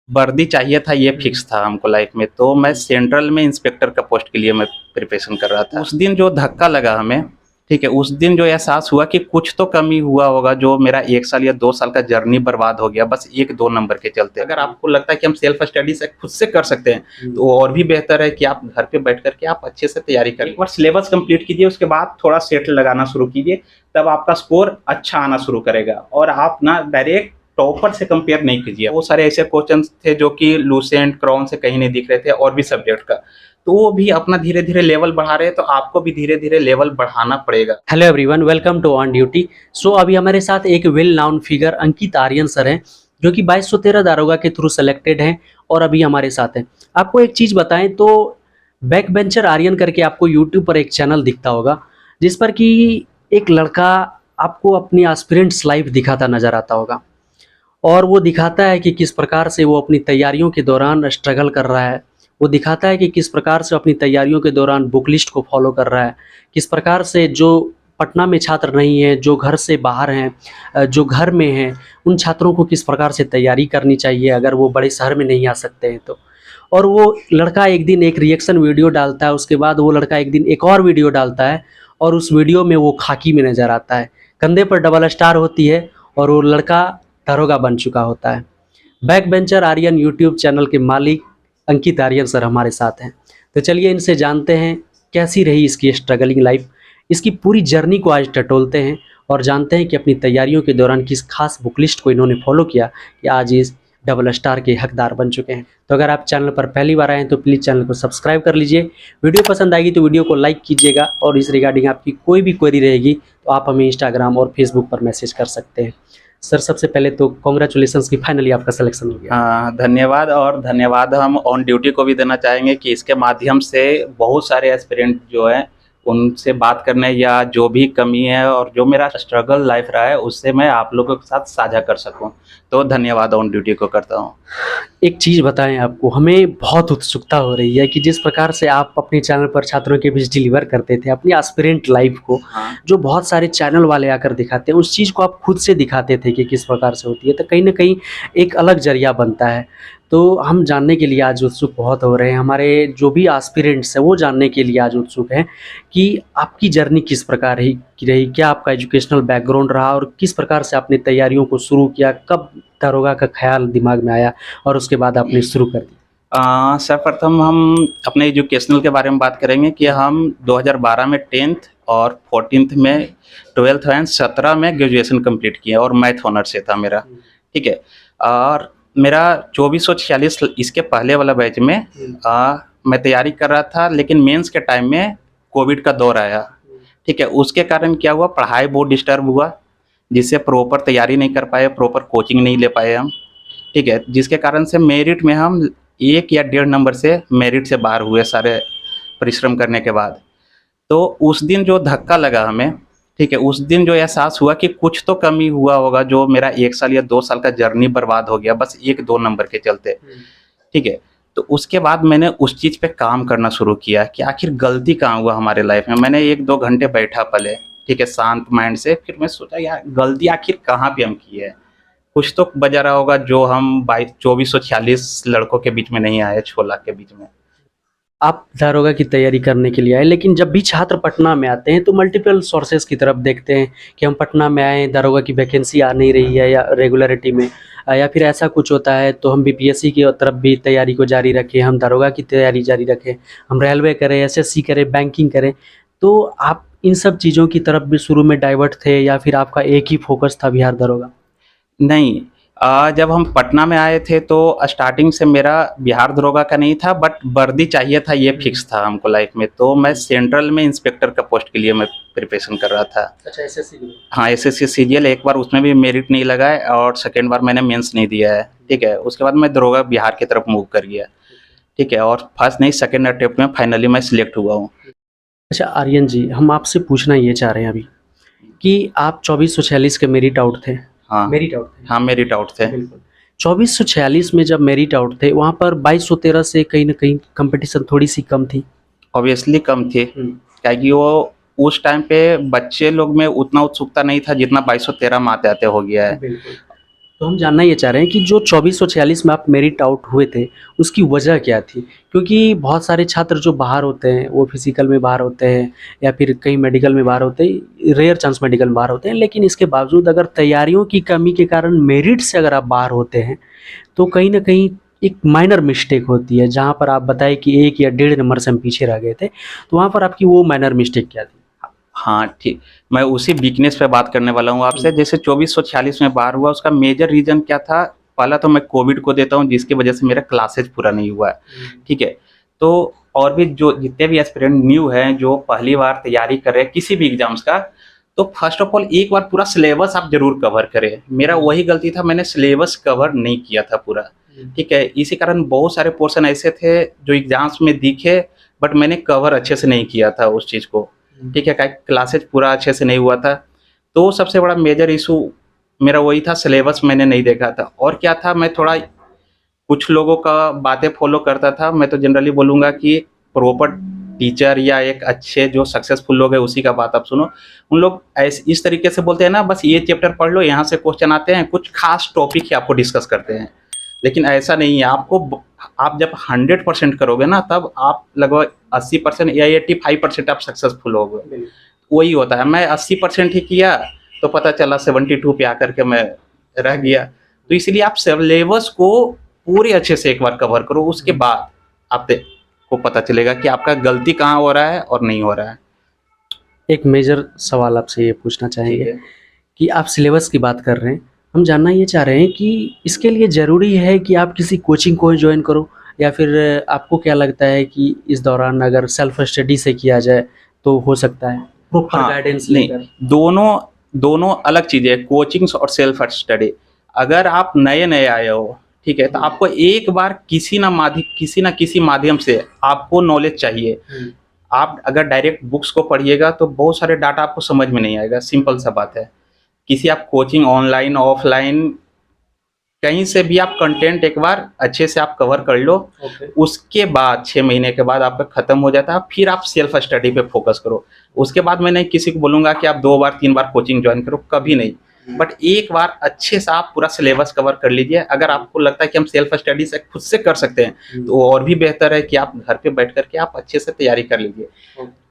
वर्दी चाहिए था, ये फिक्स था हमको लाइफ में। तो मैं सेंट्रल में इंस्पेक्टर का पोस्ट के लिए मैं प्रिपरेशन कर रहा था। उस दिन जो धक्का लगा हमें, ठीक है, उस दिन जो एहसास हुआ कि कुछ तो कमी हुआ होगा, जो मेरा 1 साल या 2 साल का जर्नी बर्बाद हो गया बस 1-2 नंबर के चलते। अगर आपको लगता है कि हम सेल्फ स्टडी से खुद से कर सकते हैं, तो और भी बेहतर है कि आप घर पे बैठ कर के आप अच्छे से तैयारी करें। एक बार सिलेबस कंप्लीट कीजिए, उसके बाद थोड़ा सेट लगाना शुरू कीजिए, तब आपका स्कोर अच्छा आना शुरू करेगा। और आप ना डायरेक्ट टॉपर से कंपेयर नहीं कीजिए। वो सारे ऐसे क्वेश्चंस थे जो कि लूसेंट, क्राउन से कहीं नहीं दिख रहे थे, और भी सब्जेक्ट का। तो वो भी अपना धीरे धीरे लेवल बढ़ा रहे हैं, तो आपको भी धीरे धीरे लेवल बढ़ाना पड़ेगा। Hello everyone, welcome to on duty. So अभी हमारे साथ एक well known figure Ankit Aryan sir हैं, जो कि 2213 दारोगा के थ्रू सेलेक्टेड हैं और अभी हमारे साथ हैं। आपको एक चीज़ बताएं तो बैक बेंचर आर्यन करके आपको यूट्यूब पर एक चैनल दिखता होगा, जिस पर कि एक लड़का आपको अपनी एस्पिरेंट्स लाइफ दिखाता नजर आता होगा, और वो दिखाता है कि किस प्रकार से वो अपनी तैयारियों के दौरान स्ट्रगल कर रहा है। वो दिखाता है कि किस प्रकार से अपनी तैयारियों के दौरान बुक लिस्ट को फॉलो कर रहा है, किस प्रकार से जो पटना में छात्र नहीं हैं, जो घर से बाहर हैं, जो घर में हैं, उन छात्रों को किस प्रकार से तैयारी करनी चाहिए अगर वो बड़े शहर में नहीं आ सकते हैं तो। और वो लड़का एक दिन एक रिएक्शन वीडियो डालता है, उसके बाद वो लड़का एक दिन एक और वीडियो डालता है, और उस वीडियो में वो खाकी में नज़र आता है, कंधे पर डबल स्टार होती है, और वो लड़का दरोगा बन चुका होता है। Back bencher Aryan YouTube channel के मालिक अंकित आर्यन सर हमारे साथ हैं। तो चलिए इनसे जानते हैं कैसी रही इसकी स्ट्रगलिंग लाइफ, इसकी पूरी जर्नी को आज टटोलते हैं और जानते हैं कि अपनी तैयारियों के दौरान किस खास बुक लिस्ट को इन्होंने फॉलो किया कि आज इस डबल स्टार के हकदार बन चुके हैं। तो अगर आप चैनल पर पहली बार आए हैं तो प्लीज़ चैनल को सब्सक्राइब कर लीजिए। वीडियो पसंद आएगी तो वीडियो को लाइक कीजिएगा, और इस रिगार्डिंग आपकी कोई भी क्वेरी रहेगी तो आप हमें इंस्टाग्राम और फेसबुक पर मैसेज कर सकते हैं। सर, सबसे पहले तो कॉन्ग्रेचुलेसन्स कि फाइनली आपका सिलेक्शन हो गया। हाँ, धन्यवाद। और धन्यवाद हम ऑन ड्यूटी को भी देना चाहेंगे कि इसके माध्यम से बहुत सारे एस्पिरेंट जो हैं उनसे बात करने, या जो भी कमी है और जो मेरा स्ट्रगल लाइफ रहा है उससे मैं आप लोगों के साथ साझा कर सकूं। तो धन्यवाद ऑन ड्यूटी को करता हूं। एक चीज़ बताएं, आपको हमें बहुत उत्सुकता हो रही है कि जिस प्रकार से आप अपने चैनल पर छात्रों के बीच डिलीवर करते थे अपनी एस्पिरेंट लाइफ को, हाँ। जो बहुत सारे चैनल वाले आकर दिखाते हैं, उस चीज़ को आप खुद से दिखाते थे कि किस प्रकार से होती है, तो कहीं ना कहीं एक अलग जरिया बनता है। तो हम जानने के लिए आज उत्सुक बहुत हो रहे हैं, हमारे जो भी एस्पिरेंट्स हैं वो जानने के लिए आज उत्सुक हैं कि आपकी जर्नी किस प्रकार रही, क्या आपका एजुकेशनल बैकग्राउंड रहा, और किस प्रकार से आपने तैयारियों को शुरू किया, कब दरोगा का ख्याल दिमाग में आया और उसके बाद आपने शुरू कर दी। सर्वप्रथम हम अपने एजुकेशनल के बारे में बात करेंगे कि हम 2012 में 10th और 14th में 12th एंड 17 में ग्रेजुएशन कंप्लीट किया, और मैथ ऑनर से था मेरा, ठीक है। और मेरा 2446 इसके पहले वाला बैच में मैं तैयारी कर रहा था, लेकिन मेंस के टाइम में कोविड का दौर आया, ठीक है। उसके कारण क्या हुआ, पढ़ाई बहुत डिस्टर्ब हुआ, जिससे प्रॉपर तैयारी नहीं कर पाए, प्रॉपर कोचिंग नहीं ले पाए हम, ठीक है। जिसके कारण से मेरिट में हम 1 या 1.5 नंबर से मेरिट से बाहर हुए, सारे परिश्रम करने के बाद। तो उस दिन जो धक्का लगा हमें, ठीक है, उस दिन जो एहसास हुआ कि कुछ तो कमी हुआ होगा, जो मेरा 1 साल या 2 साल का जर्नी बर्बाद हो गया बस 1-2 नंबर के चलते, ठीक है। तो उसके बाद मैंने उस चीज़ पे काम करना शुरू किया कि आखिर गलती कहाँ हुआ हमारे लाइफ में। मैंने 1-2 घंटे बैठा पहले, ठीक है, शांत माइंड से। फिर मैं सोचा यार गलती आखिर कहाँ पे हम किए हैं, कुछ तो बजा रहा होगा जो हम 2446 लड़कों के बीच में नहीं आए, 6 लाख के बीच में। आप दारोगा की तैयारी करने के लिए आए, लेकिन जब भी छात्र पटना में आते हैं तो मल्टीपल सोर्सेज की तरफ देखते हैं कि हम पटना में आए, दारोगा की वैकेंसी आ नहीं रही है या रेगुलरिटी में, या फिर ऐसा कुछ होता है तो हम बीपीएससी की तरफ भी तैयारी को जारी रखें, हम दारोगा की तैयारी जारी रखें, हम रेलवे करें, एसएससी करें, बैंकिंग करें। तो आप इन सब चीज़ों की तरफ भी शुरू में डाइवर्ट थे, या फिर आपका एक ही फोकस था बिहार दारोगा? नहीं, जब हम पटना में आए थे तो स्टार्टिंग से मेरा बिहार दरोगा का नहीं था, बट वर्दी चाहिए था, ये फिक्स था हमको लाइफ में। तो मैं सेंट्रल में इंस्पेक्टर का पोस्ट के लिए मैं प्रिपरेशन कर रहा था। अच्छा, एसएससी? हाँ, एसएससी सीजीएल। एक बार उसमें भी मेरिट नहीं लगा है, और सेकेंड बार मैंने मेंस नहीं दिया है, ठीक है। उसके बाद मैं दरोगा बिहार की तरफ मूव कर गया, ठीक है। और फर्स्ट नहीं, सेकेंड अटेम्प्ट में फाइनली मैं सिलेक्ट हुआ हूँ। अच्छा आर्यन जी, हम आपसे पूछना ये चाह रहे हैं अभी कि आप 2446 के मेरिट आउट थे। हाँ, मेरिट आउट थे। हाँ, मेरिट आउट थे। बिल्कुल। 2446 में जब मेरिट आउट थे, वहाँ पर 2213 से कहीं ना कहीं कंपटीशन थोड़ी सी कम थी। ऑब्वियसली कम थी, क्योंकि वो उस टाइम पे बच्चे लोग में उतना उत्सुकता नहीं था जितना 2213 में आते आते हो गया है। बिल्कुल। तो हम जानना ये चाह रहे हैं कि जो 2446 में आप मेरिट आउट हुए थे, उसकी वजह क्या थी? क्योंकि बहुत सारे छात्र जो बाहर होते हैं, वो फिज़िकल में बाहर होते हैं या फिर कहीं मेडिकल में बाहर होते हैं, रेयर चांस मेडिकल में बाहर होते हैं, लेकिन इसके बावजूद अगर तैयारियों की कमी के कारण मेरिट से अगर आप बाहर होते हैं, तो कहीं न कहीं एक माइनर मिस्टेक होती है, जहाँ पर आप बताएँ कि 1 या डेढ़ नंबर से हम पीछे रह गए थे, तो वहाँ पर आपकी वो माइनर मिस्टेक क्या थी? हाँ, ठीक। मैं उसी वीकनेस पे बात करने वाला हूँ आपसे। जैसे 2446 में बाहर हुआ, उसका मेजर रीज़न क्या था? पहला तो मैं कोविड को देता हूँ, जिसकी वजह से मेरा क्लासेज पूरा नहीं हुआ है, ठीक है? तो और भी जो जितने भी एस्पिरेंट न्यू हैं, जो पहली बार तैयारी कर रहे हैं किसी भी एग्ज़ाम्स का, तो फर्स्ट ऑफ ऑल एक बार पूरा सिलेबस आप ज़रूर कवर करें। मेरा वही गलती था, मैंने सिलेबस कवर नहीं किया था पूरा, ठीक है? इसी कारण बहुत सारे पोर्शन ऐसे थे जो एग्ज़ाम्स में दिखे, बट मैंने कवर अच्छे से नहीं किया था उस चीज़ को। ठीक है, क्लासेज पूरा अच्छे से नहीं हुआ था। तो सबसे बड़ा मेजर इशू मेरा वही था, सिलेबस मैंने नहीं देखा था। और क्या था, मैं थोड़ा कुछ लोगों का बातें फॉलो करता था। मैं तो जनरली बोलूँगा कि प्रॉपर टीचर या एक अच्छे जो सक्सेसफुल लोग हैं उसी का बात आप सुनो। उन लोग ऐसे इस तरीके से बोलते हैं ना, बस ये चैप्टर पढ़ लो, यहाँ से क्वेश्चन आते हैं, कुछ खास टॉपिक ही आपको डिस्कस करते हैं। लेकिन ऐसा नहीं है, आप जब 100% करोगे ना, तब आप लगभग 80% या 85% आप सक्सेसफुल होगे। वही होता है, मैं 80% ही किया तो पता चला 72 पे आकर के मैं रह गया। तो इसलिए आप सिलेबस को पूरे अच्छे से एक बार कवर करो, उसके बाद आपको पता चलेगा कि आपका गलती कहाँ हो रहा है और नहीं हो रहा है। एक मेजर सवाल आपसे ये पूछना ठीक चाहेंगे है। कि आप सिलेबस की बात कर रहे हैं, हम जानना ये चाह रहे हैं कि इसके लिए ज़रूरी है कि आप किसी कोचिंग को जॉइन करो, या फिर आपको क्या लगता है कि इस दौरान अगर सेल्फ स्टडी से किया जाए तो हो सकता है, प्रॉपर हाँ, गाइडेंस नहीं, लेकर? दोनों दोनों अलग चीज़ें हैं, कोचिंग्स और सेल्फ स्टडी। अगर आप नए-नए आए हो, ठीक है, तो आपको एक बार किसी ना किसी माध्यम से आपको नॉलेज चाहिए। आप अगर डायरेक्ट बुक्स को पढ़िएगा तो बहुत सारे डाटा आपको समझ में नहीं आएगा, सिंपल सा बात है। किसी आप कोचिंग ऑनलाइन, ऑफलाइन, कहीं से भी आप कंटेंट एक बार अच्छे से आप कवर कर लो, ओके। उसके बाद 6 महीने के बाद आपका खत्म हो जाता है, फिर आप सेल्फ स्टडी पे फोकस करो। उसके बाद मैं नहीं किसी को बोलूँगा कि आप 2 बार 3 बार कोचिंग जॉइन करो, कभी नहीं। बट एक बार अच्छे से आप पूरा सिलेबस कवर कर लीजिए। अगर आपको लगता है कि हम सेल्फ स्टडी से खुद से कर सकते हैं, तो और भी बेहतर है कि आप घर पे बैठ कर के आप अच्छे से तैयारी कर लीजिए,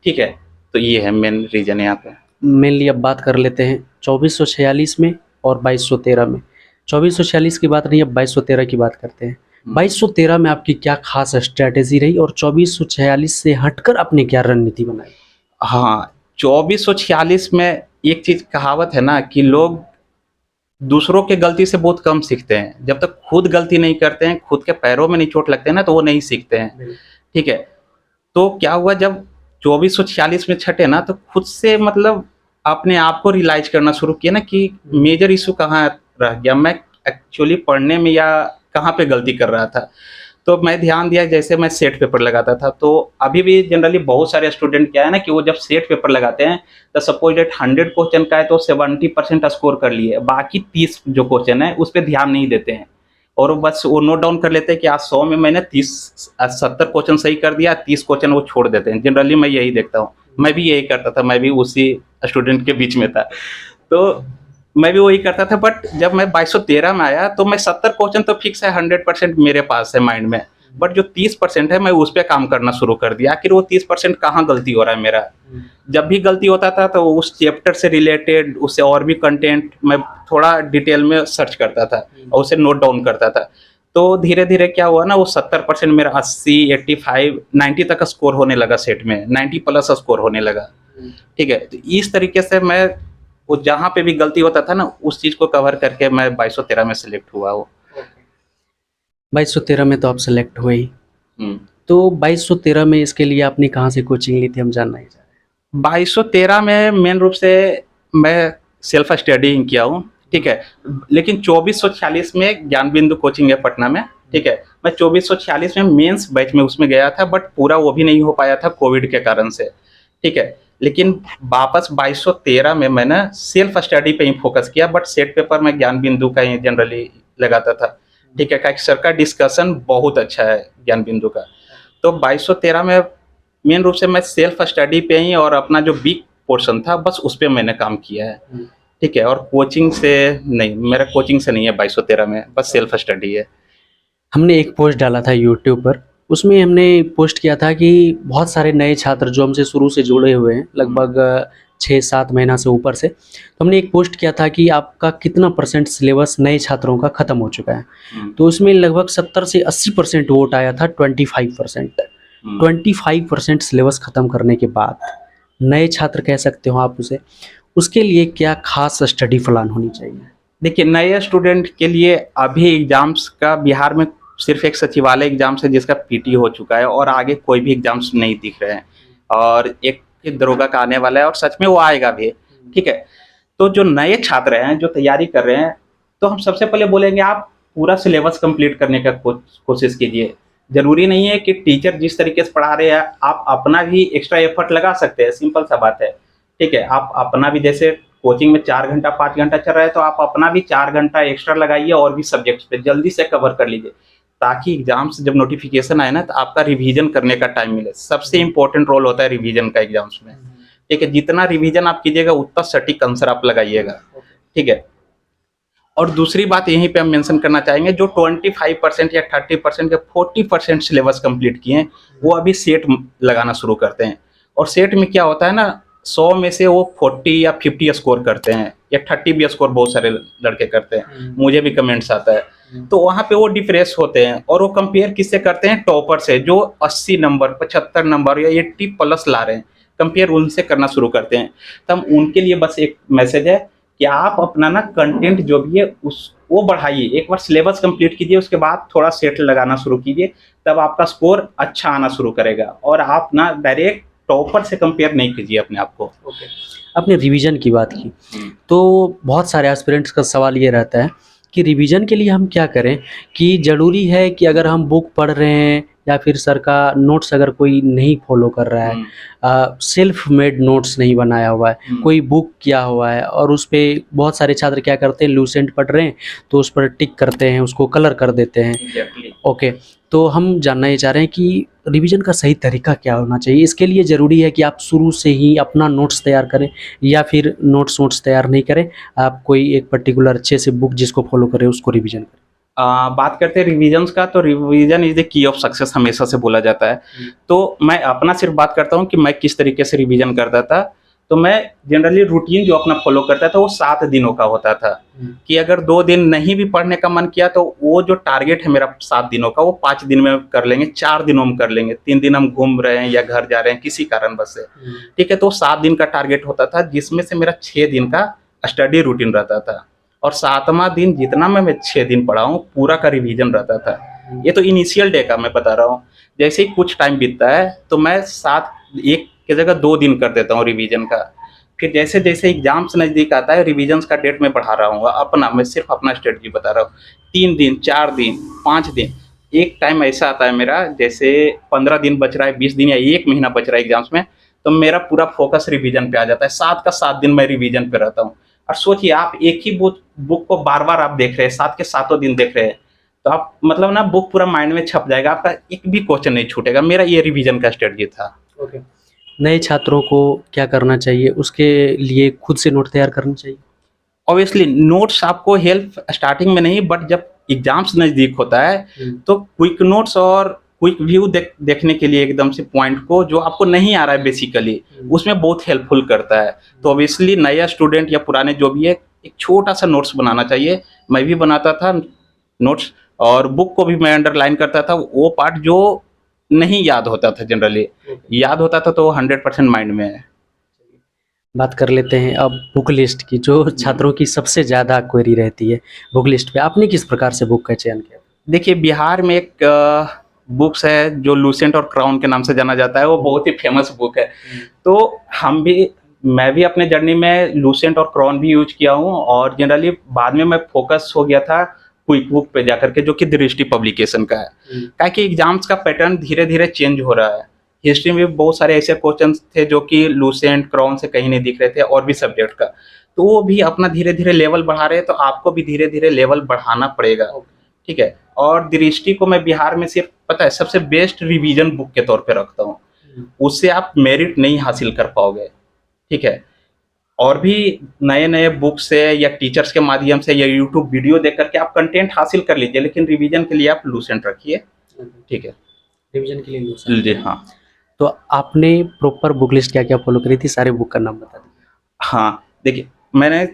ठीक है? तो ये है मेन रीज़न है यहाँ पे। मेनली अब बात कर लेते हैं 2446 में और 2213 में। 2446 की बात नहीं, अब 2213 की बात करते हैं। 2213 में आपकी क्या खास स्ट्रैटेजी रही और 2446 से हटकर आपने क्या रणनीति बनाई? हाँ, 2446 में एक चीज़ कहावत है ना कि लोग दूसरों के गलती से बहुत कम सीखते हैं। जब तक खुद गलती नहीं करते हैं, खुद के पैरों में नहीं चोट लगते हैं ना, तो वो नहीं सीखते हैं, ठीक है? तो क्या हुआ, जब 2446 में छँटे ना, तो खुद से मतलब अपने आप को रियलाइज़ करना शुरू किया ना कि मेजर इश्यू कहाँ रह गया, मैं एक्चुअली पढ़ने में या कहाँ पे गलती कर रहा था। तो मैं ध्यान दिया, जैसे मैं सेट पेपर लगाता था, तो अभी भी जनरली बहुत सारे स्टूडेंट क्या है ना कि वो जब सेट पेपर लगाते हैं, तो सपोज दैट 100 क्वेश्चन का है तो 70% स्कोर कर लिए, बाकी 30 जो क्वेश्चन है उस पे ध्यान नहीं देते हैं, और बस वो नोट डाउन कर लेते हैं कि आज 100 में मैंने 70 क्वेश्चन सही कर दिया, 30 क्वेश्चन वो छोड़ देते हैं। जनरली मैं यही देखता हूँ, मैं भी यही करता था, मैं भी उसी स्टूडेंट के बीच में था। तो मैं भी वही करता था, बट जब मैं 2213 में आया तो मैं 70 क्वेश्चन तो फिक्स है, 100% मेरे पास है माइंड में, बट जो 30% है मैं उस पर काम करना शुरू कर दिया। आखिर वो 30% कहाँ गलती हो रहा है मेरा। जब भी गलती होता था तो उस चैप्टर से रिलेटेड, उससे और भी कंटेंट मैं थोड़ा डिटेल में सर्च करता था और उसे नोट डाउन करता था। तो धीरे धीरे क्या हुआ ना, वो 70% मेरा 80, 85, 90 तक स्कोर होने लगा, सेट में 90 प्लस स्कोर होने लगा, ठीक है? तो इस तरीके से मैं वो जहाँ पे भी गलती होता था ना, उस चीज़ को कवर करके मैं 2213 में सिलेक्ट हुआ वो। 2213 में तो आप सेलेक्ट हुए ही, तो 2213 में इसके लिए आपने कहाँ से कोचिंग ली थी, हम जानना ही चाह रहे हैं। 2213 में मेन रूप से मैं सेल्फ स्टडी किया हूँ, ठीक है? लेकिन 2446 में ज्ञान बिंदु कोचिंग है पटना में, ठीक है? मैं 2446 में मेंस बैच में उसमें गया था, बट पूरा वो भी नहीं हो पाया था कोविड के कारण से, ठीक है? लेकिन वापस 2213 में मैंने सेल्फ स्टडी पे ही फोकस किया, बट सेट पेपर में ज्ञान बिंदु का ही जनरली लगाता था, ठीक है? क्योंकि सर का डिस्कशन बहुत अच्छा है ज्ञान बिंदु का। तो 2213 में मेन रूप से मैं सेल्फ स्टडी पे ही और अपना जो वीक पोर्शन था बस उस पे मैंने काम किया है। ठीक है, और कोचिंग से नहीं, मेरा कोचिंग से नहीं है 2213 में, बस सेल्फ स्टडी है। हमने एक पोस्ट डाला था यूट्यूब पर, उसमें हमने पोस्ट किया था कि बहुत सारे नए छात्र जो हमसे शुरू से जुड़े हुए हैं, लगभग 6-7 महीना से ऊपर से, तो हमने एक पोस्ट किया था कि आपका कितना % सिलेबस नए छात्रों का ख़त्म हो चुका है। तो उसमें लगभग 70 से 80% वोट आया था 25%। 25% सिलेबस ख़त्म करने के बाद नए छात्र कह सकते हो आप उसे, उसके लिए क्या खास स्टडी प्लान होनी चाहिए? देखिए, नए स्टूडेंट के लिए अभी एग्जाम्स का बिहार में सिर्फ एक सचिवालय एग्जाम्स है जिसका पीटी हो चुका है, और आगे कोई भी एग्जाम्स नहीं दिख रहे हैं, और एक दरोगा का आने वाला है और सच में वो आएगा भी। ठीक है, तो जो नए छात्र हैं जो तैयारी कर रहे हैं, तो हम सबसे पहले बोलेंगे आप पूरा सिलेबस कंप्लीट करने का कोशिश कीजिए। जरूरी नहीं है कि टीचर जिस तरीके से पढ़ा रहे हैं आप अपना भी एक्स्ट्रा एफर्ट लगा सकते हैं, सिंपल सा बात है। ठीक है, आप अपना भी, जैसे कोचिंग में 4 घंटा 5 घंटा चल रहा है, तो आप अपना भी 4 घंटा एक्स्ट्रा लगाइए और भी सब्जेक्ट्स पे जल्दी से कवर कर लीजिए, ताकि एग्जाम्स जब नोटिफिकेशन आए ना तो आपका रिवीजन करने का टाइम मिले। सबसे इंपॉर्टेंट रोल होता है रिवीजन का एग्जाम्स में। ठीक है, जितना रिवीजन आप कीजिएगा उतना सटीक आंसर आप लगाइएगा। ठीक है, और दूसरी बात यहीं पे हम मेंशन करना चाहेंगे, जो 25% या 30% या 40% सिलेबस कंप्लीट किए हैं, वो अभी सेट लगाना शुरू करते हैं। और सेट में क्या होता है ना, 100 में से वो 40 या 50 स्कोर करते हैं, या 30 भी स्कोर बहुत सारे लड़के करते हैं, मुझे भी कमेंट्स आता है। तो वहाँ पे वो डिप्रेस होते हैं, और वो कंपेयर किससे करते हैं? टॉपर से, जो 80 नंबर 75 नंबर या 80 प्लस ला रहे हैं, कंपेयर उनसे करना शुरू करते हैं। तो हम उनके लिए बस एक मैसेज है कि आप अपना ना कंटेंट जो भी है वो बढ़ाइए, एक बार सिलेबस कंप्लीट कीजिए, उसके बाद थोड़ा सेट लगाना शुरू कीजिए, तब आपका स्कोर अच्छा आना शुरू करेगा। और आप ना डायरेक्ट टॉपर से कंपेयर नहीं कीजिए अपने आप को। आपने रिवीजन की बात की, तो बहुत सारे एस्पिरेंट्स का सवाल ये रहता है कि रिवीजन के लिए हम क्या करें? कि ज़रूरी है कि अगर हम बुक पढ़ रहे हैं या फिर सर का नोट्स अगर कोई नहीं फॉलो कर रहा है, सेल्फ मेड नोट्स नहीं बनाया हुआ है, कोई बुक किया हुआ है, और उस पे बहुत सारे छात्र क्या करते हैं, लूसेंट पढ़ रहे हैं तो उस पर टिक करते हैं, उसको कलर कर देते हैं। ओके, तो हम जानना ये चाह रहे हैं कि रिवीजन का सही तरीका क्या होना चाहिए? इसके लिए ज़रूरी है कि आप शुरू से ही अपना नोट्स तैयार करें, या फिर नोट्स तैयार नहीं करें, आप कोई एक पर्टिकुलर अच्छे से बुक जिसको फॉलो करें उसको रिवीजन करें? बात करते हैं रिवीजन्स का, तो revision is the key of success हमेशा से बोला जाता है। तो मैं अपना सिर्फ बात करता हूँ कि मैं किस तरीके से रिवीजन करता था। तो मैं जनरली रूटीन जो अपना फॉलो करता था वो 7 दिनों का होता था, कि अगर 2 दिन नहीं भी पढ़ने का मन किया तो वो जो टारगेट है मेरा 7 दिनों का, वो 5 दिन में कर लेंगे, 4 दिनों में कर लेंगे, 3 दिन हम घूम रहे हैं या घर जा रहे हैं किसी कारणवश से। ठीक है, तो 7 दिन का टारगेट होता था, जिसमें से मेरा 6 दिन का स्टडी रूटीन रहता था, और 7वां दिन जितना मैं 6 दिन पढ़ा हूँ पूरा का रिवीजन रहता था। ये तो इनिशियल डे का मैं बता रहा हूँ। जैसे ही कुछ टाइम बीतता है तो मैं 1 की जगह 2 दिन कर देता हूँ रिवीजन का। फिर जैसे जैसे एग्जाम्स नज़दीक आता है, रिवीजन्स का डेट मैं बढ़ा रहा हूँ। मैं सिर्फ अपना स्ट्रेटजी बता रहा हूँ। 3 दिन, 4 दिन, 5 दिन, एक टाइम ऐसा आता है मेरा, जैसे 15 दिन बच रहा है, 20 दिन या 1 महीना बच रहा है एग्जाम्स में, तो मेरा पूरा फोकस रिवीजन पे आ जाता है। 7 का 7 दिन मैं रिवीजन पे रहता हूँ। और सोचिए, आप एक ही बुक को बार बार आप देख रहे हैं, 7 के 7 दिन देख रहे हैं, तो आप मतलब ना बुक पूरा माइंड में छप जाएगा, आपका एक भी क्वेश्चन नहीं छूटेगा। मेरा ये रिवीजन का स्ट्रेटजी था। ओके, नए छात्रों को क्या करना चाहिए? उसके लिए खुद से नोट तैयार करना चाहिए? ऑब्वियसली नोट्स आपको हेल्प स्टार्टिंग में नहीं, बट जब एग्जाम्स नज़दीक होता है तो क्विक नोट्स और क्विक व्यू देखने के लिए एकदम से पॉइंट को जो आपको नहीं आ रहा है बेसिकली, उसमें बहुत हेल्पफुल करता है। तो ऑब्वियसली नया स्टूडेंट या पुराने जो भी है, एक छोटा सा नोट्स बनाना चाहिए। मैं भी बनाता था नोट्स, और बुक को भी मैं अंडरलाइन करता था, वो पार्ट जो नहीं याद होता था, जनरली याद होता था तो 100% माइंड में है। बात कर लेते हैं अब बुक लिस्ट की, जो छात्रों की सबसे ज़्यादा क्वेरी रहती है बुक लिस्ट पे। आपने किस प्रकार से बुक का चयन किया? देखिए, बिहार में एक बुक्स है जो लूसेंट और क्राउन के नाम से जाना जाता है, वो बहुत ही फेमस बुक है। तो मैं भी अपने जर्नी में लूसेंट और क्राउन भी यूज किया हूँ, और जनरली बाद में मैं फोकस हो गया था क्विक बुक पे जाकर के, जो कि दृष्टि पब्लिकेशन का है। ताकि एग्जाम्स का पैटर्न धीरे धीरे चेंज हो रहा है। हिस्ट्री में बहुत सारे ऐसे क्वेश्चन थे जो कि लूसेंट क्राउन से कहीं नहीं दिख रहे थे, और भी सब्जेक्ट का, तो वो भी अपना धीरे धीरे लेवल बढ़ा रहे हैं, तो आपको भी धीरे धीरे लेवल बढ़ाना पड़ेगा। ठीक है, और दृष्टि को मैं बिहार में सिर्फ पता है सबसे बेस्ट रिवीजन बुक के तौर पे रखता हूँ। उससे आप मेरिट नहीं हासिल कर पाओगे। ठीक है, और भी नए नए बुक से या टीचर्स के माध्यम से या यूट्यूब वीडियो देख करके आप कंटेंट हासिल कर लीजिए, लेकिन रिवीजन के लिए आप लूसेंट रखिए। ठीक है रिवीजन के लिए यूज जी हाँ। तो आपने प्रॉपर बुक लिस्ट क्या क्या फॉलो करी थी, सारे बुक का नाम बता दीजिए। हाँ देखिए, मैंने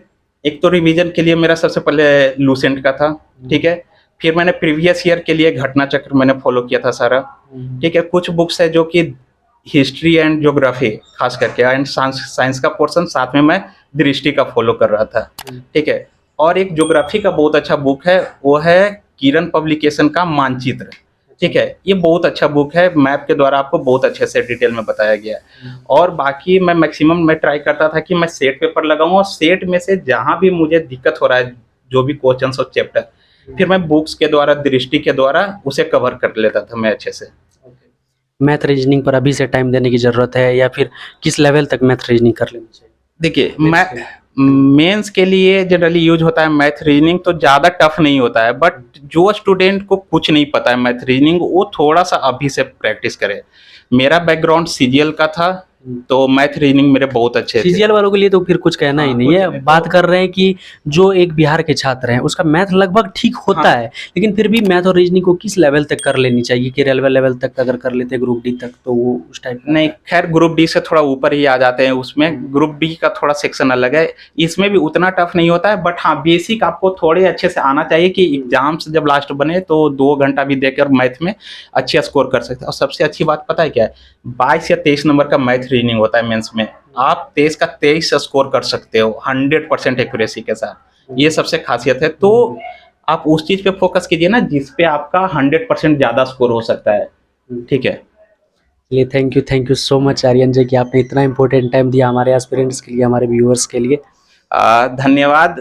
एक तो रिवीजन के लिए मेरा सबसे पहले लूसेंट का था, ठीक है। फिर मैंने प्रीवियस ईयर के लिए घटना चक्र मैंने फॉलो किया था सारा, ठीक है। कुछ बुक्स है जो कि हिस्ट्री एंड ज्योग्राफी खास करके एंड साइंस का पोर्शन, साथ में मैं दृष्टि का फॉलो कर रहा था, ठीक है। और एक ज्योग्राफी का बहुत अच्छा बुक है, वो है किरण पब्लिकेशन का मानचित्र, ठीक है। ये बहुत अच्छा बुक है, मैप के द्वारा आपको बहुत अच्छे से डिटेल में बताया गया है। और बाकी मैं मैक्सिमम मैं ट्राई करता था कि मैं सेट पेपर लगाऊं, और सेट में से जहां भी मुझे दिक्कत हो रहा है, जो भी क्वेश्चन और चैप्टर, फिर मैं बुक्स के द्वारा, दृष्टि के द्वारा उसे कवर कर लेता था मैं अच्छे से। मैथ रीजनिंग पर अभी से टाइम देने की जरूरत है, या फिर किस लेवल तक मैथ रीजनिंग कर लेनी चाहिए? देखिए, मैं मेंस के लिए जनरली यूज होता है मैथ रीजनिंग, तो ज़्यादा टफ नहीं होता है, बट जो स्टूडेंट को कुछ नहीं पता है मैथ रीजनिंग, वो थोड़ा सा अभी से प्रैक्टिस करे। मेरा बैकग्राउंड सीजीएल का था, तो मैथ रीजनिंग मेरे बहुत अच्छे थे। सीजीएल वालों के लिए तो फिर कुछ कहना ही नहीं है। बात कर रहे हैं कि जो एक बिहार के छात्र हैं, उसका मैथ लगभग ठीक होता है, लेकिन फिर भी मैथ और रीजनिंग को किस लेवल तक कर लेनी चाहिए? कि रेलवे लेवल तक अगर कर लेते ग्रुप डी तक, तो वो उस टाइप नहीं, खैर ग्रुप डी से थोड़ा ऊपर ही आ जाते हैं, उसमें ग्रुप डी का थोड़ा सेक्शन अलग है। इसमें भी उतना टफ नहीं होता है, बट हाँ बेसिक आपको थोड़े अच्छे से आना चाहिए कि एग्जाम्स जब लास्ट बने तो 2 घंटा भी देकर मैथ में अच्छा स्कोर कर सकते हैं। और सबसे अच्छी बात पता है क्या है? 22 या 23 नंबर का मैथ रीजनिंग होता है मेंस में, आप 23 का 23 स्कोर कर सकते हो 100% एक्यूरेसी के साथ। ये सबसे खासियत है। तो आप उस चीज पे फोकस कीजिए ना जिस पे आपका 100% ज्यादा स्कोर हो सकता है, ठीक है। चलिए, thank you so much Aryan ji कि आपने इतना इंपॉर्टेंट टाइम दिया हमारे एस्पिरेंट्स के लिए, हमारे व्यूअर्स के लिए। धन्यवाद।